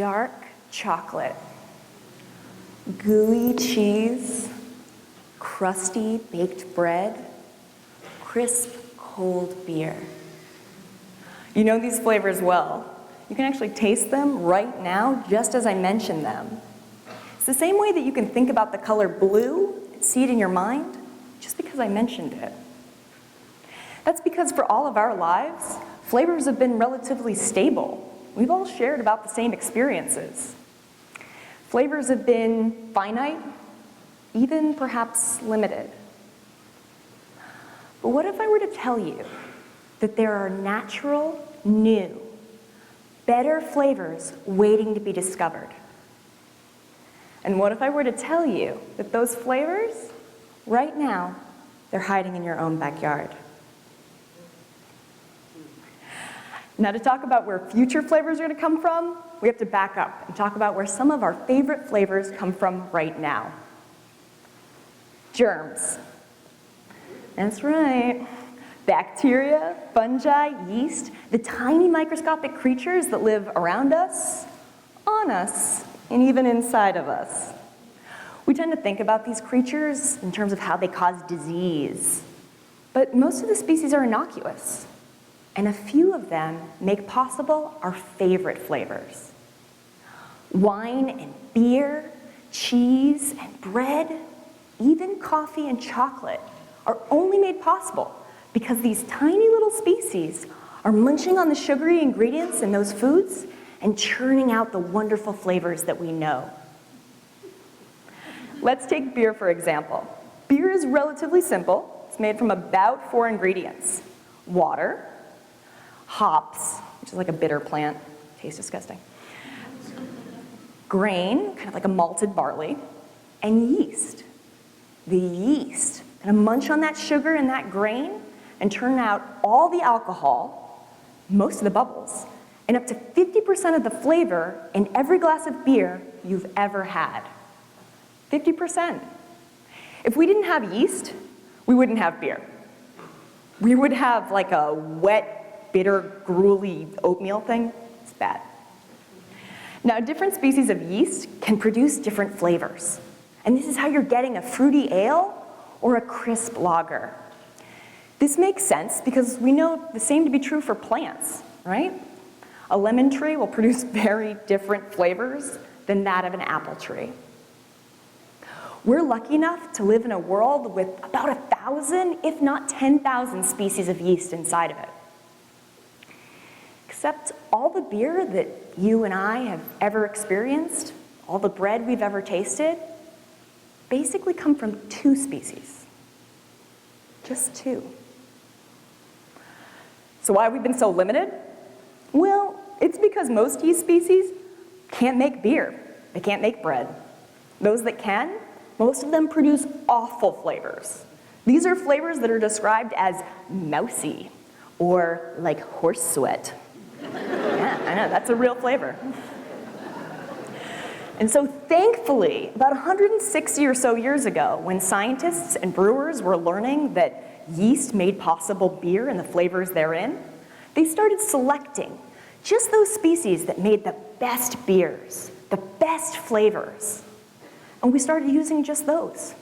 dark chocolate, gooey cheese, crusty baked bread, crisp cold beer. You know these flavors well. You can actually taste them right now, just as I mentioned them. It's the same way that you can think about the color blue and see it in your mind, just because I mentioned it. That's because for all of our lives, flavors have been relatively stable. We've all shared about the same experiences. Flavors have been finite, even perhaps limited. But what if I were to tell you that there are natural, new, better flavors waiting to be discovered? And what if I were to tell you that those flavors, right now, they're hiding in your own backyard? Now, to talk about where future flavors are going to come from, we have to back up and talk about where some of our favorite flavors come from right now. Germs. That's right. Bacteria, fungi, yeast, the tiny microscopic creatures that live around us, on us, and even inside of us. We tend to think about these creatures in terms of how they cause disease, but most of the species are innocuous. And a few of them make possible our favorite flavors. Wine and beer, cheese and bread, even coffee and chocolate are only made possible because these tiny little species are munching on the sugary ingredients in those foods and churning out the wonderful flavors that we know. Let's take beer, for example. Beer is relatively simple. It's made from about 4 ingredients: water, hops, which is like a bitter plant, tastes disgusting, grain, kind of like a malted barley, and yeast. The yeast kind of munch on that sugar and that grain and turn out all the alcohol, most of the bubbles, and up to 50% of the flavor in every glass of beer you've ever had. 50%. If we didn't have yeast, we wouldn't have beer. We would have like a wet, bitter, gruely oatmeal thing. It's bad. Now, different species of yeast can produce different flavors. And this is how you're getting a fruity ale or a crisp lager. This makes sense because we know the same to be true for plants, right? A lemon tree will produce very different flavors than that of an apple tree. We're lucky enough to live in a world with about 1,000, if not 10,000 species of yeast inside of it. Except all the beer that you and I have ever experienced, all the bread we've ever tasted, basically come from 2 species. Just 2. So why have we been so limited? Well, it's because most yeast species can't make beer. They can't make bread. Those that can, most of them produce awful flavors. These are flavors that are described as mousy or like horse sweat. Yeah, I know, that's a real flavor. And so thankfully, about 160 or so years ago, when scientists and brewers were learning that yeast made possible beer and the flavors therein, they started selecting just those species that made the best beers, the best flavors. And we started using just those.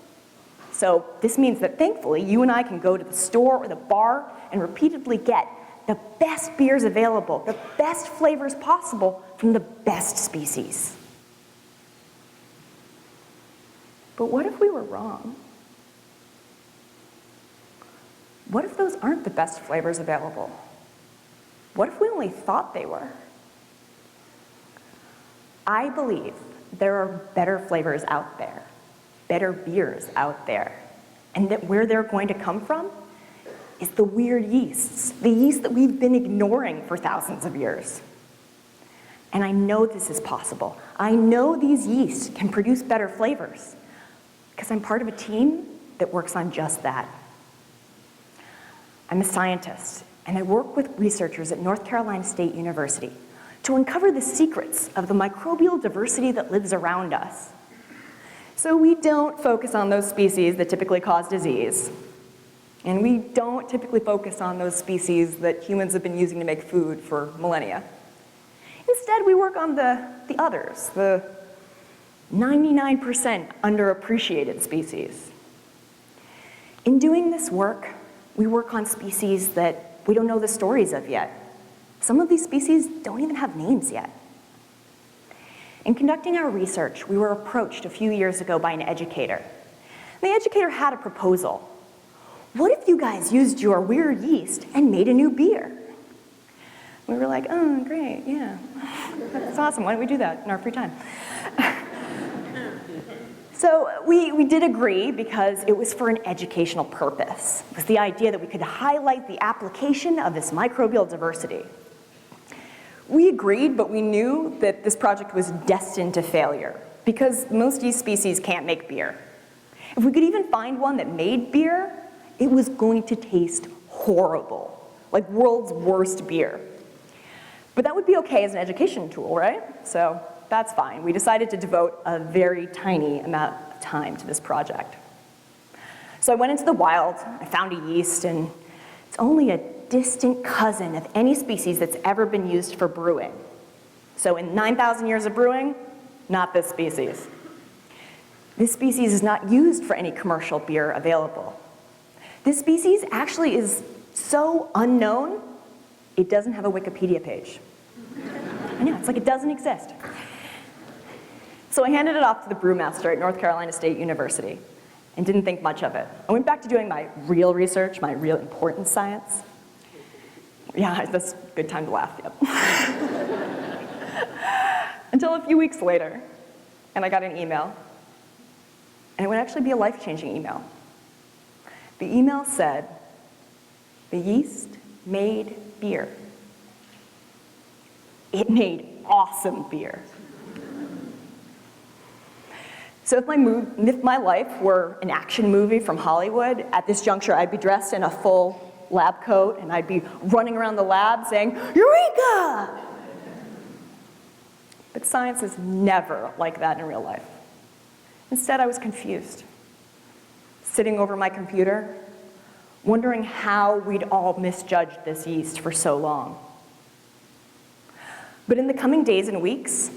So this means that thankfully, you and I can go to the store or the bar and repeatedly get the best beers available, the best flavors possible from the best species. But what if we were wrong? What if those aren't the best flavors available? What if we only thought they were? I believe there are better flavors out there, better beers out there, and that where they're going to come from is the weird yeasts, the yeast that we've been ignoring for thousands of years. And I know this is possible. I know these yeasts can produce better flavors because I'm part of a team that works on just that. I'm a scientist, and I work with researchers at North Carolina State University to uncover the secrets of the microbial diversity that lives around us. So we don't focus on those species that typically cause disease. And we don't typically focus on those species that humans have been using to make food for millennia. Instead, we work on the others, the 99% underappreciated species. In doing this work, we work on species that we don't know the stories of yet. Some of these species don't even have names yet. In conducting our research, we were approached a few years ago by an educator. And the educator had a proposal. What if you guys used your weird yeast and made a new beer? We were like, oh, great, yeah. That's awesome, why don't we do that in our free time? So we did agree because it was for an educational purpose. It was the idea that we could highlight the application of this microbial diversity. We agreed, but we knew that this project was destined to failure because most yeast species can't make beer. If we could even find one that made beer, it was going to taste horrible, like world's worst beer. But that would be okay as an education tool, right? So that's fine. We decided to devote a very tiny amount of time to this project. So I went into the wild, I found a yeast, and it's only a distant cousin of any species that's ever been used for brewing. So in 9,000 years of brewing, not this species. This species is not used for any commercial beer available. This species actually is so unknown, it doesn't have a Wikipedia page. I know, it's like it doesn't exist. So I handed it off to the brewmaster at North Carolina State University and didn't think much of it. I went back to doing my real research, my real important science. Yeah, that's a good time to laugh, yep. Until a few weeks later, and I got an email, and it would actually be a life-changing email. The email said, the yeast made beer. It made awesome beer. So if my life were an action movie from Hollywood, at this juncture I'd be dressed in a full lab coat and I'd be running around the lab saying, Eureka! But science is never like that in real life. Instead, I was confused, sitting over my computer, wondering how we'd all misjudged this yeast for so long. But in the coming days and weeks,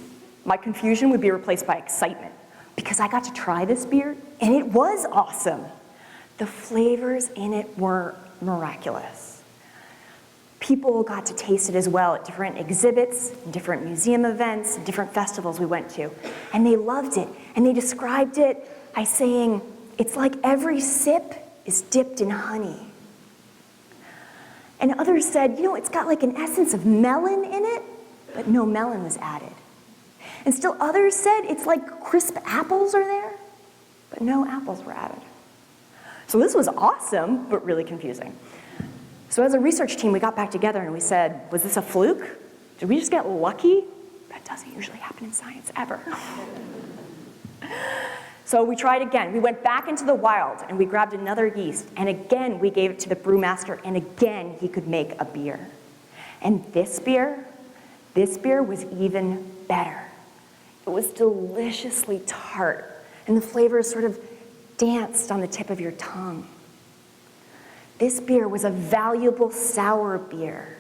my confusion would be replaced by excitement because I got to try this beer and it was awesome. The flavors in it were miraculous. People got to taste it as well at different exhibits, different museum events, different festivals we went to, and they loved it. And they described it by saying, it's like every sip is dipped in honey. And others said, it's got like an essence of melon in it, but no melon was added. And still others said it's like crisp apples are there, but no apples were added. So this was awesome, but really confusing. So as a research team, we got back together and we said, was this a fluke? Did we just get lucky? That doesn't usually happen in science, ever. So we tried again. We went back into the wild and we grabbed another yeast, and again we gave it to the brewmaster, and again he could make a beer. And this beer was even better. It was deliciously tart, and the flavors sort of danced on the tip of your tongue. This beer was a valuable sour beer.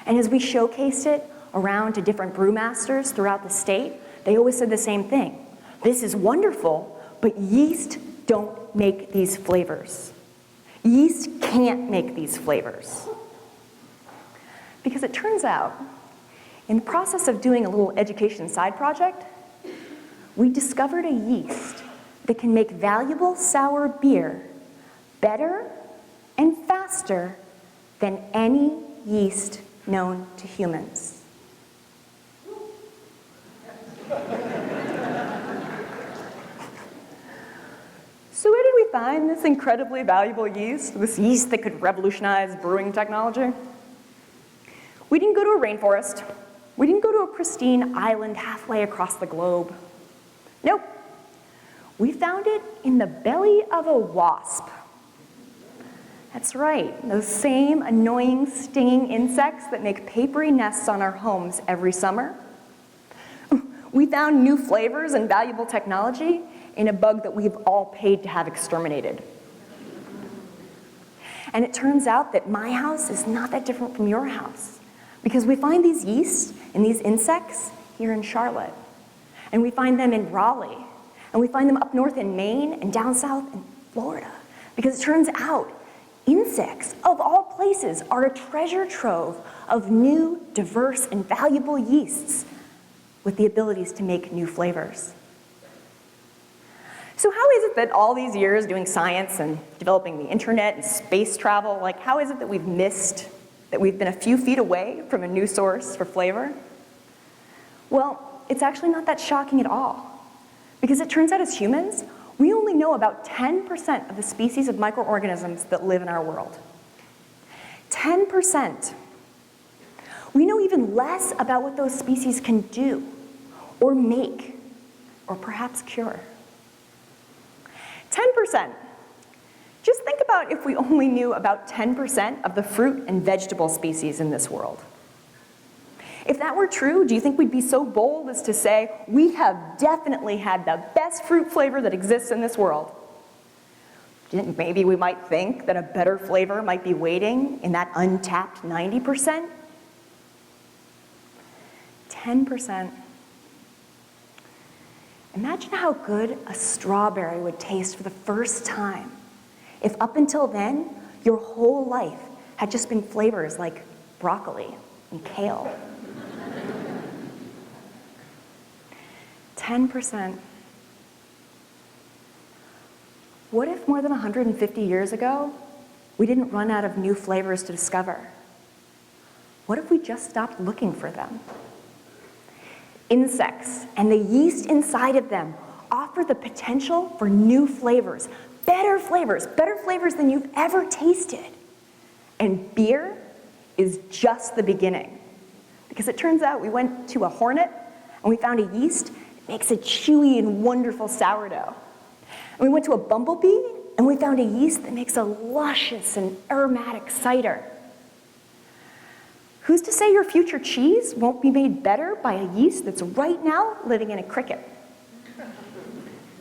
And as we showcased it around to different brewmasters throughout the state, they always said the same thing. This is wonderful, but yeast don't make these flavors. Yeast can't make these flavors. Because it turns out, in the process of doing a little education side project, we discovered a yeast that can make valuable sour beer better and faster than any yeast known to humans. So where did we find this incredibly valuable yeast, this yeast that could revolutionize brewing technology? We didn't go to a rainforest. We didn't go to a pristine island halfway across the globe. Nope. We found it in the belly of a wasp. That's right, those same annoying, stinging insects that make papery nests on our homes every summer. We found new flavors and valuable technology in a bug that we've all paid to have exterminated. And it turns out that my house is not that different from your house, because we find these yeasts in these insects here in Charlotte. And we find them in Raleigh. And we find them up north in Maine and down south in Florida. Because it turns out insects, of all places, are a treasure trove of new, diverse, and valuable yeasts with the abilities to make new flavors. So how is it that all these years doing science and developing the internet and space travel, how is it that we've missed, that we've been a few feet away from a new source for flavor? Well, it's actually not that shocking at all. Because it turns out as humans, we only know about 10% of the species of microorganisms that live in our world. 10%. We know even less about what those species can do, or make, or perhaps cure. 10%. Just think about if we only knew about 10% of the fruit and vegetable species in this world. If that were true, do you think we'd be so bold as to say, we have definitely had the best fruit flavor that exists in this world? Do you think maybe we might think that a better flavor might be waiting in that untapped 90%? 10%. Imagine how good a strawberry would taste for the first time if up until then, your whole life had just been flavors like broccoli and kale. 10%. What if more than 150 years ago, we didn't run out of new flavors to discover? What if we just stopped looking for them? Insects and the yeast inside of them offer the potential for new flavors, better flavors than you've ever tasted. And beer is just the beginning. Because it turns out we went to a hornet and we found a yeast that makes a chewy and wonderful sourdough. And we went to a bumblebee and we found a yeast that makes a luscious and aromatic cider. Who's to say your future cheese won't be made better by a yeast that's right now living in a cricket?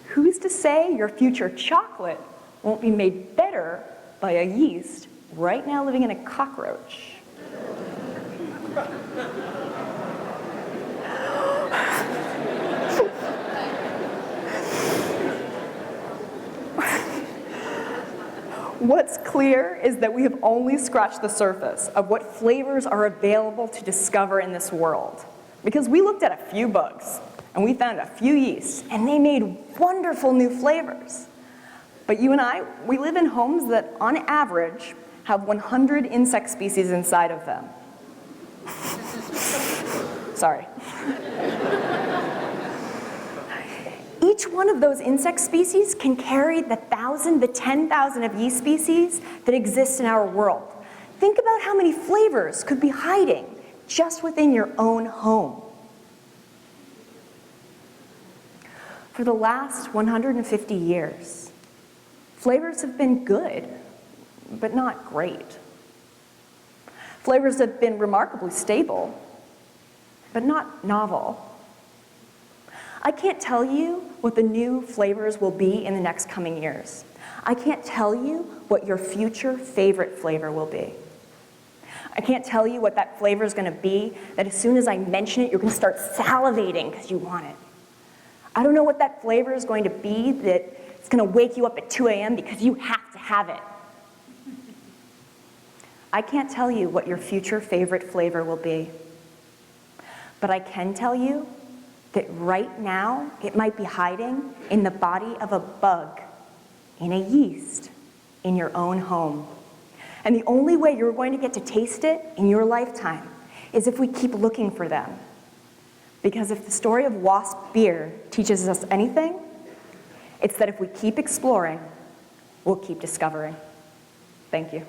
Who's to say your future chocolate won't be made better by a yeast right now living in a cockroach? What's clear is that we have only scratched the surface of what flavors are available to discover in this world. Because we looked at a few bugs, and we found a few yeasts, and they made wonderful new flavors. But you and I, we live in homes that, on average, have 100 insect species inside of them. Sorry. Each one of those insect species can carry the 1,000, the 10,000 of yeast species that exist in our world. Think about how many flavors could be hiding just within your own home. For the last 150 years, flavors have been good, but not great. Flavors have been remarkably stable, but not novel. I can't tell you what the new flavors will be in the next coming years. I can't tell you what your future favorite flavor will be. I can't tell you what that flavor is going to be, that as soon as I mention it, you're going to start salivating because you want it. I don't know what that flavor is going to be that it's going to wake you up at 2 a.m. because you have to have it. I can't tell you what your future favorite flavor will be. But I can tell you that right now, it might be hiding in the body of a bug, in a yeast, in your own home. And the only way you're going to get to taste it in your lifetime is if we keep looking for them. Because if the story of wasp beer teaches us anything, it's that if we keep exploring, we'll keep discovering. Thank you.